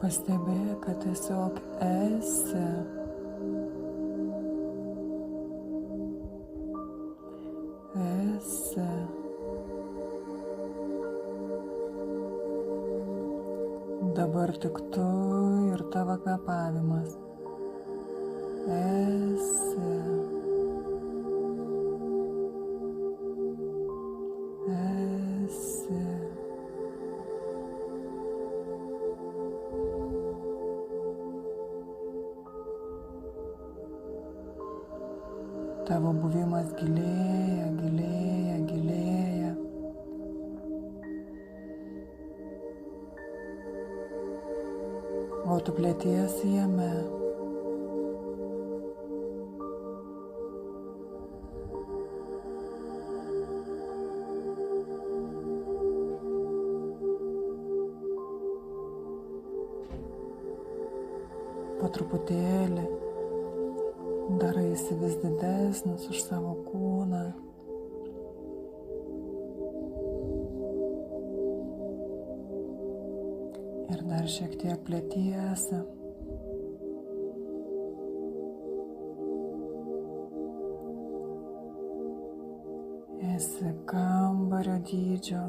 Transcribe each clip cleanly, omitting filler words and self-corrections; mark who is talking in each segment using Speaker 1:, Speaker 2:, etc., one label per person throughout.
Speaker 1: Pastebėk, kad tiesiog esi. Esi. Dabar tik tu ir tavo kvėpavimas. Esi. Esi. Tavo buvimas gilėja, gilėja, gilėja. O tu plėtiesi jame. Po truputėlį daraisi vis didesnis už savo kūną. Ir dar šiek tiek plėtiesi. Esi kambario dydžio.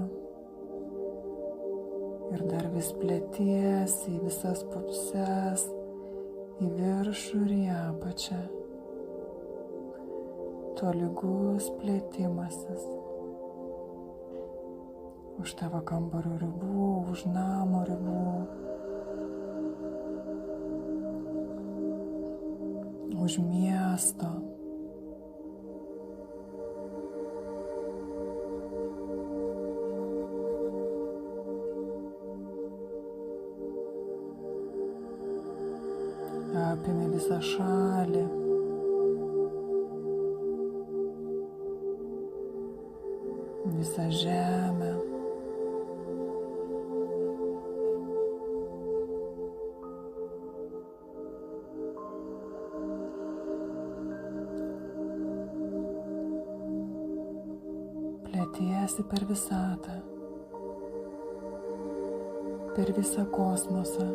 Speaker 1: Ir dar vis plėtiesi į visas puses, į viršų ir į apačią. Tolygus plėtimasis. Už tavo kambario ribų, už namo ribų. Už miesto. Apimi visą šalį. Visą žemę. Plėtiesi per visatą. Per visą kosmosą.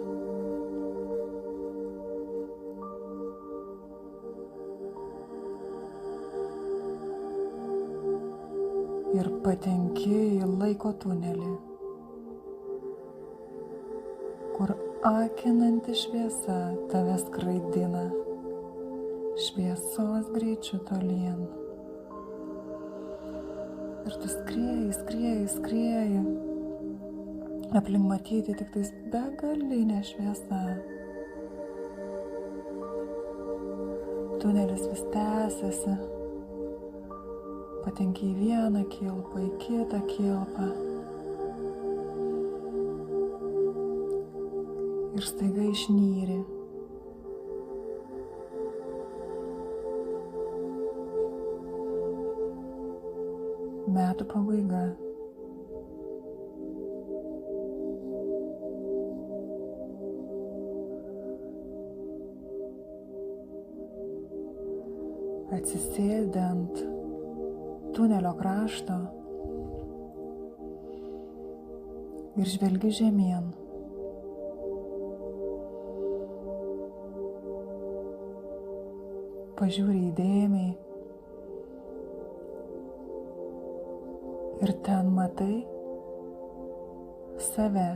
Speaker 1: Ir patenki į laiko tunelį, kur akinanti šviesa tave skraidina šviesos greičiu tolyn. Ir tu skrieji, skrieji, skrieji. Aplink matyti tik tais begalinė šviesa. Tunelis vis tęsiasi. Patenki į vieną kilpą, į kitą kilpą. Ir staiga išnyri. Metų pabaiga. Atsisėdi ant tunelio krašto ir žvelgi žemyn. Pažiūri įdėmiai ir ten matai save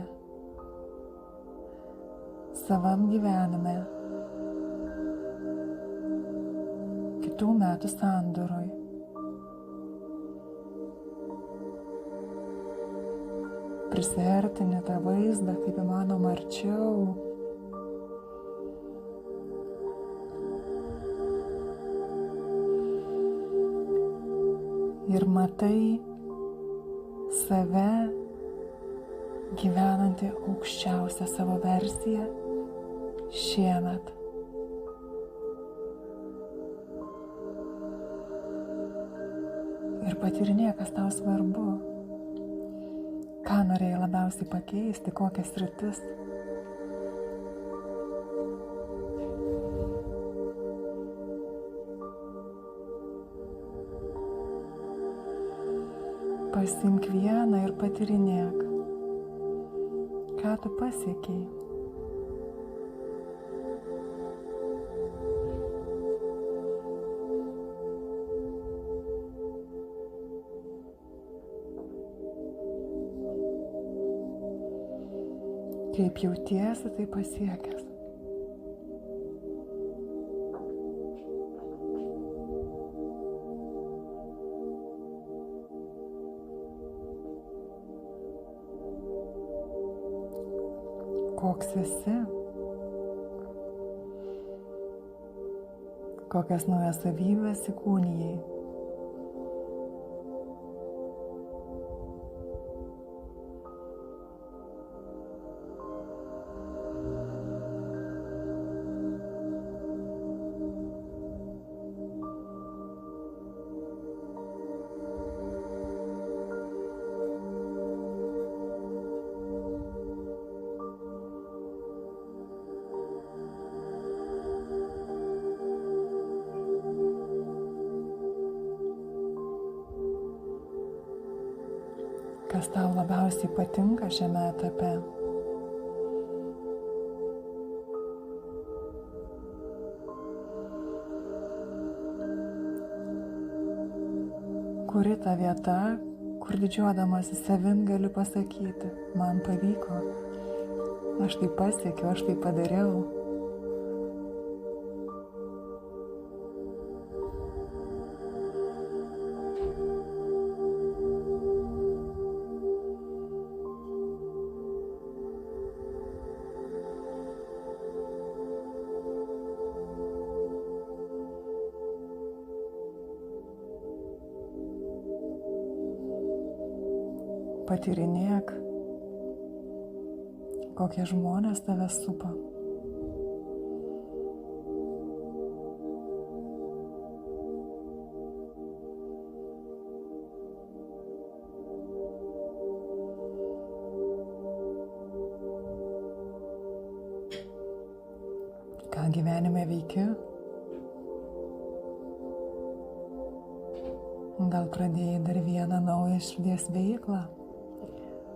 Speaker 1: savam gyvenime kitų metų sandūroj. Prisiartini tą vaizdą kaip įmanoma arčiau. Ir matai save gyvenantį aukščiausią savo versiją šiemet. Ir patyrinėk, kas tau svarbu. Ką norėjai labiausiai pakeisti, kokias sritis. Pasiimk vieną ir patyrinėk, ką tu pasiekei, Kaip jautiesi, tai pasiekęs. Koks esi? Kokias naujas savybės įkūnijai? Kas tau labiausiai patinka šiame etape? Kuri ta vieta, kur didžiuodamasi savim gali pasakyti, man pavyko, aš tai pasiekiau, aš tai padariau. Patyrinėk, kokie žmonės tave supa. Ką gyvenime veiki? Gal pradėjai dar vieną naują širdies veiklą?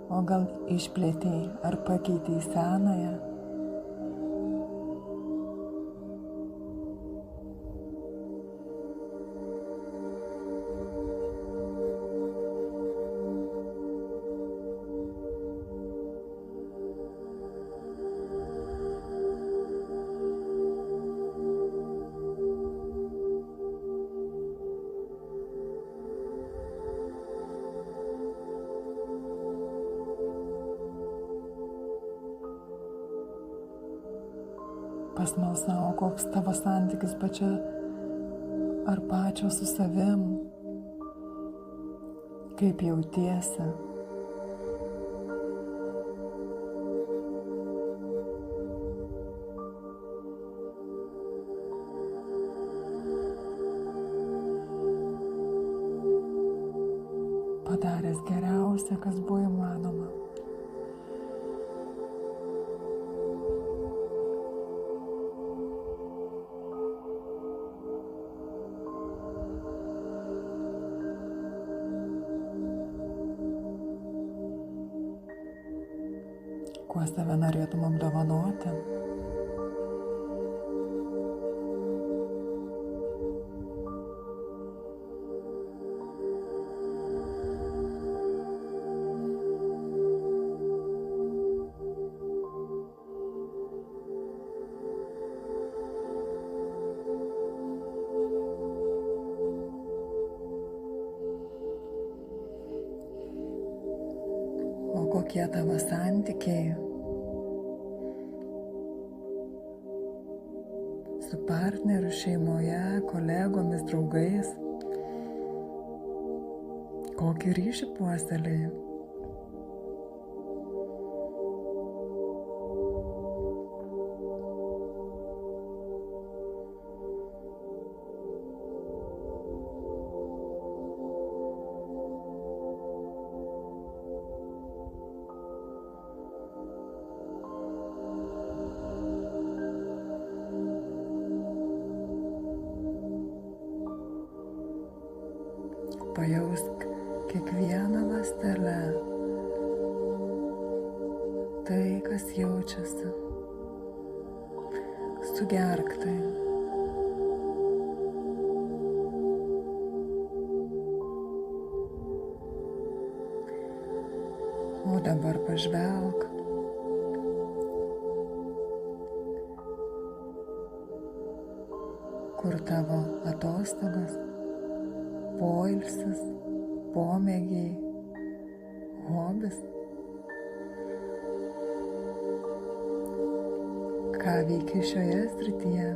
Speaker 1: O gal išplėtei ar pakeitei senąją? Pasmalsavo, koks tavo santykis pačia ar pačio su savim, kaip jautiesi. Padaręs geriausia, kas buvo įmanoma. Kuo save norėtum apdovanoti? O kokie tavo santykiai su partneriu, šeimoje, kolegomis, draugais? Kokį ryšį puoselėji? Pajausk kiekvieną ląstelę, tai, kas jaučiasi. Sugerk tai. O dabar pažvelk kur tavo atostogas, poilsis, pomėgiai, hobis? Ką veiki šioje srityje?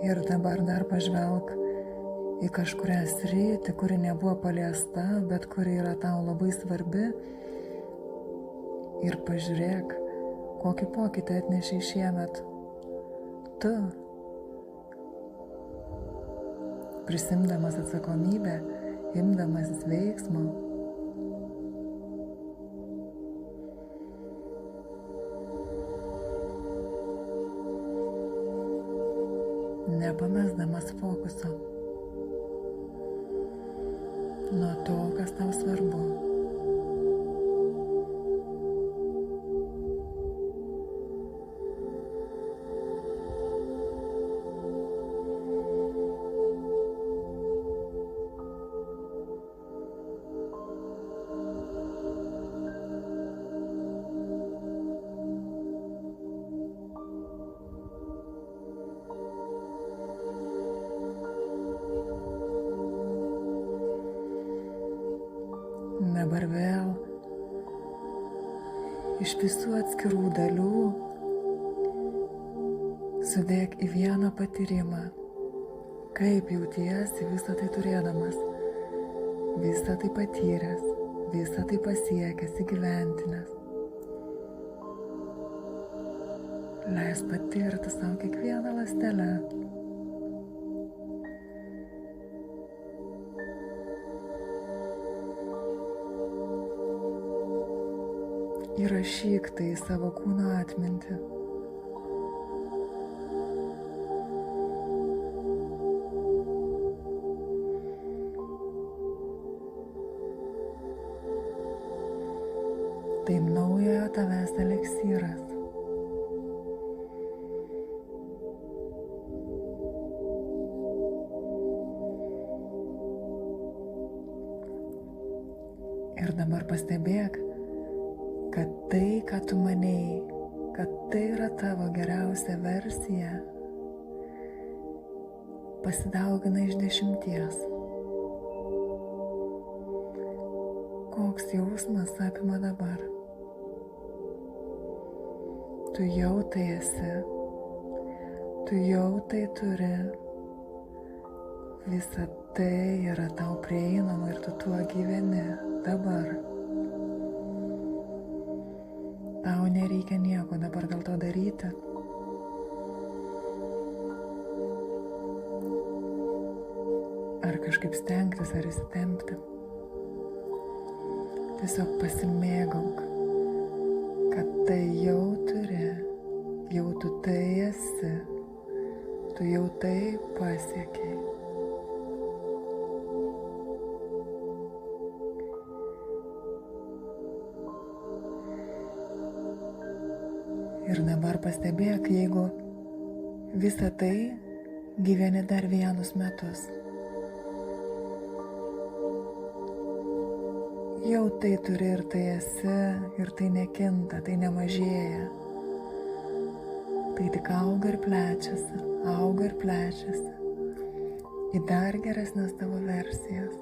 Speaker 1: Ir dabar dar pažvelk į kažkurią sritį, kuri nebuvo paliesta, bet kuri yra tau labai svarbi. Ir pažiūrėk, kokį pokytį atnešei šiemet. Tu, prisimdamas atsakomybę, imdamasis veiksmo. Nepamesdamas fokuso nuo to, kas tau svarbu. Dabar vėl iš visų atskirų dalių sudėk į vieną patyrimą, kaip jautiesi visą tai turėdamas, visą tai patyręs, visą tai pasiekęs, įgyventinęs. Leisk patirti savo kiekvieną ląstelę. Įrašyk tai į savo kūno atmintį. Tai naujojo tavęs eleksyras. Ir dabar pastebėk, kad tai, ką tu manėjai, kad tai yra tavo geriausia versija, pasidaugina iš 10. Koks jausmas apima dabar? Tu jau tai esi, tu jau tai turi, visa tai yra tau prieinama ir tu tuo gyveni dabar. Tau nereikia nieko dabar dėl to daryti. Ar kažkaip stengtis, ar įsitempti. Tiesiog pasimėgauk, kad tai jau turi, jau tu tai esi, tu jau tai pasiekei. Ir dabar pastebėk, jeigu visą tai gyveni dar vienus metus. Jau tai turi ir tai esi, ir tai nekinta, tai nemažėja. Tai tik auga ir plečiasi, auga ir plečiasi. Į dar geresnės tavo versijas,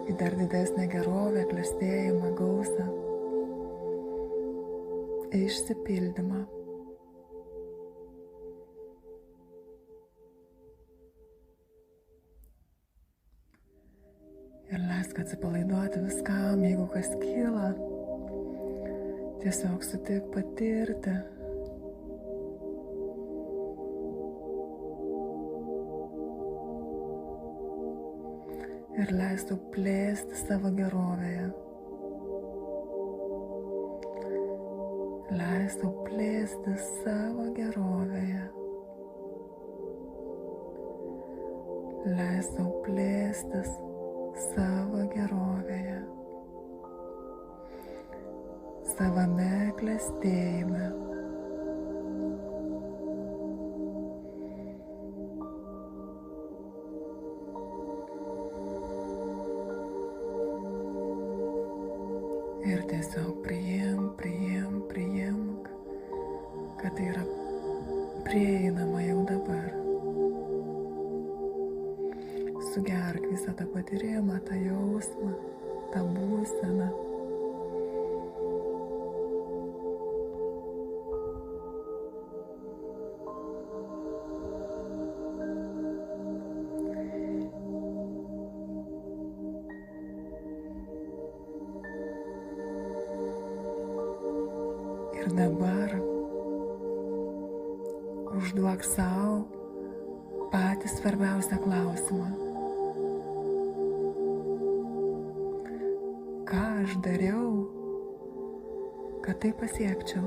Speaker 1: į dar didesnę gerovę, klestėjimą, gausą. Išsipildymą. Ir leisk atsipalaiduoti viskam, jeigu kas kyla, tiesiog sutik patirti. Ir leisk tau plėsti savo gerovėje. Leis sau plėsti savo gerovėje. Leis sau plėstis savo gerovėje. Savame klestėjime. Ir tiesiog priimk, kad tai yra prieinama jau dabar. Sugerk visą tą patyrimą, tą jausmą, tą būseną. Ir dabar užduok sau patį svarbiausią klausimą. Ką aš dariau, kad tai pasiekčiau?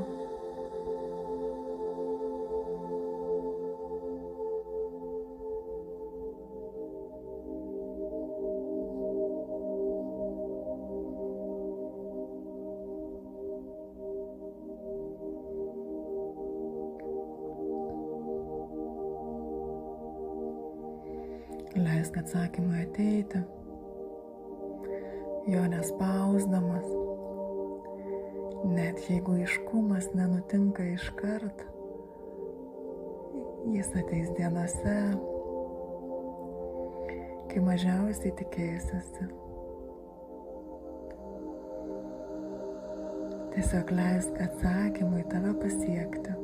Speaker 1: Leisk atsakymui ateiti, jo nespausdamas, net jeigu aiškumas nenutinka iškart, jis ateis dienose, kai mažiausiai tikėsiesi. Tiesiog leisk atsakymui tave pasiekti.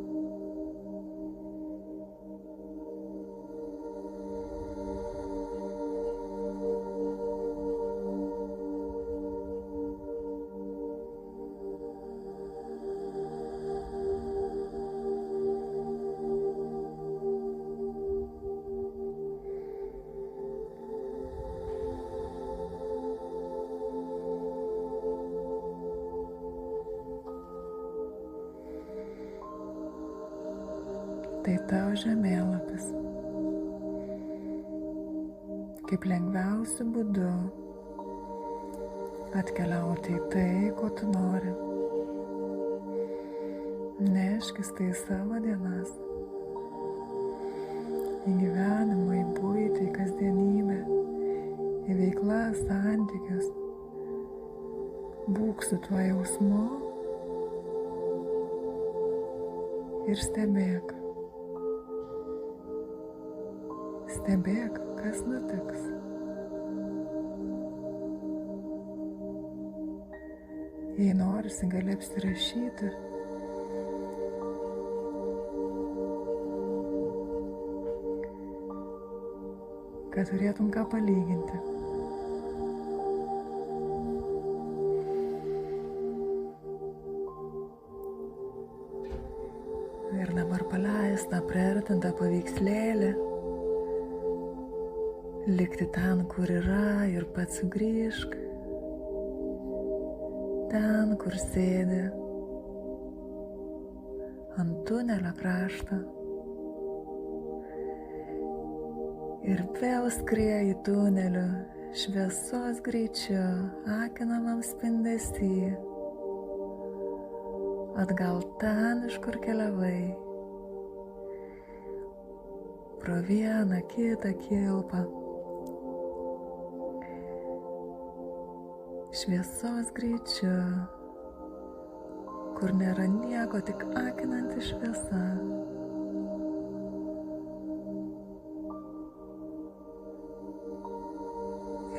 Speaker 1: Tai tavo žemėlapis, kaip lengviausiu būdu atkeliauti į tai, ko tu nori. Neškis tai į savo dienas, į gyvenimą, į buitį, į kasdienybę, į veiklas, santykius. Būk su tuo jausmu ir stebėk. Stebėk, kas nutiks. Jei norisi, gali apsirašyti. Kad turėtum ką palyginti. Ir dabar paleis tą priartintą paveikslėlį. Likti ten, kur yra, ir pats sugrįžk. Ten, kur sėdi, ant tunelio krašto. Ir vėl skrieji tuneliu, šviesos greičiu, akinamam spindesy. Atgal ten, iš kur keliavai. Pro vieną kitą kilpą. Šviesos greičiu, kur nėra nieko, tik akinanti šviesa.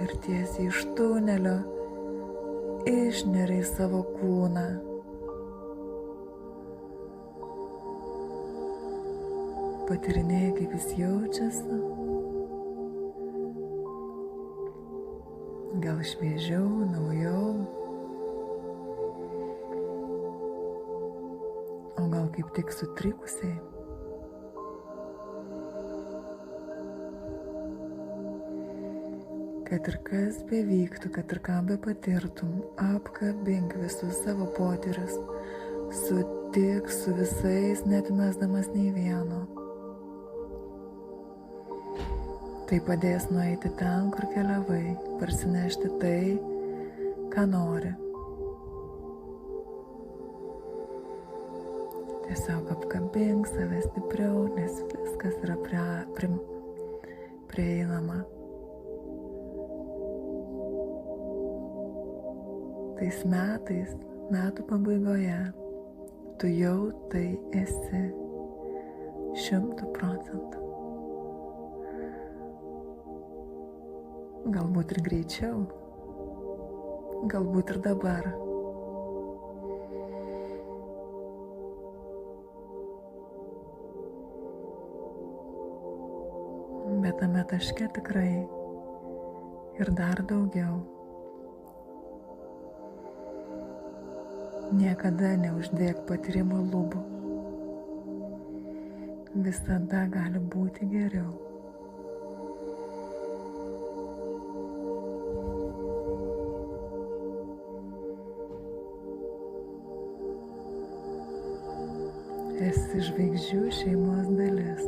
Speaker 1: Ir tiesiai iš tunelio išneri į savo kūną. Patyrinėji, kaip jis jaučiasi. Gal šviežiau, naujau, o gal kaip tik sutrikusiai. Kad ir kas bevyktų, kad ir ką be patirtum, apkabink visus savo potyrius su tik su visais, neatmesdamas nei vieno. Tai padės nueiti ten, kur keliavai, parsinešti tai, ką nori. Tiesiog apkabink save stipriau, nes viskas yra prieinama. Tais metais, metų pabaigoje, tu jau tai esi 100%. Galbūt ir greičiau, galbūt ir dabar. Bet tame taške tikrai ir dar daugiau. Niekada neuždėk patyrimo lubų. Visada gali būti geriau. Esi žvaigždžių šeimos dalis.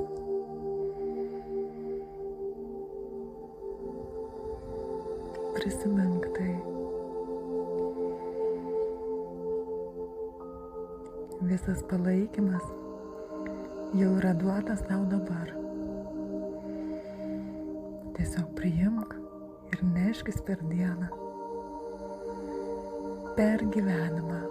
Speaker 1: Prisimink tai. Visas palaikymas jau yra duotas tau dabar. Tiesiog priimk ir neškis per dieną, per gyvenimą.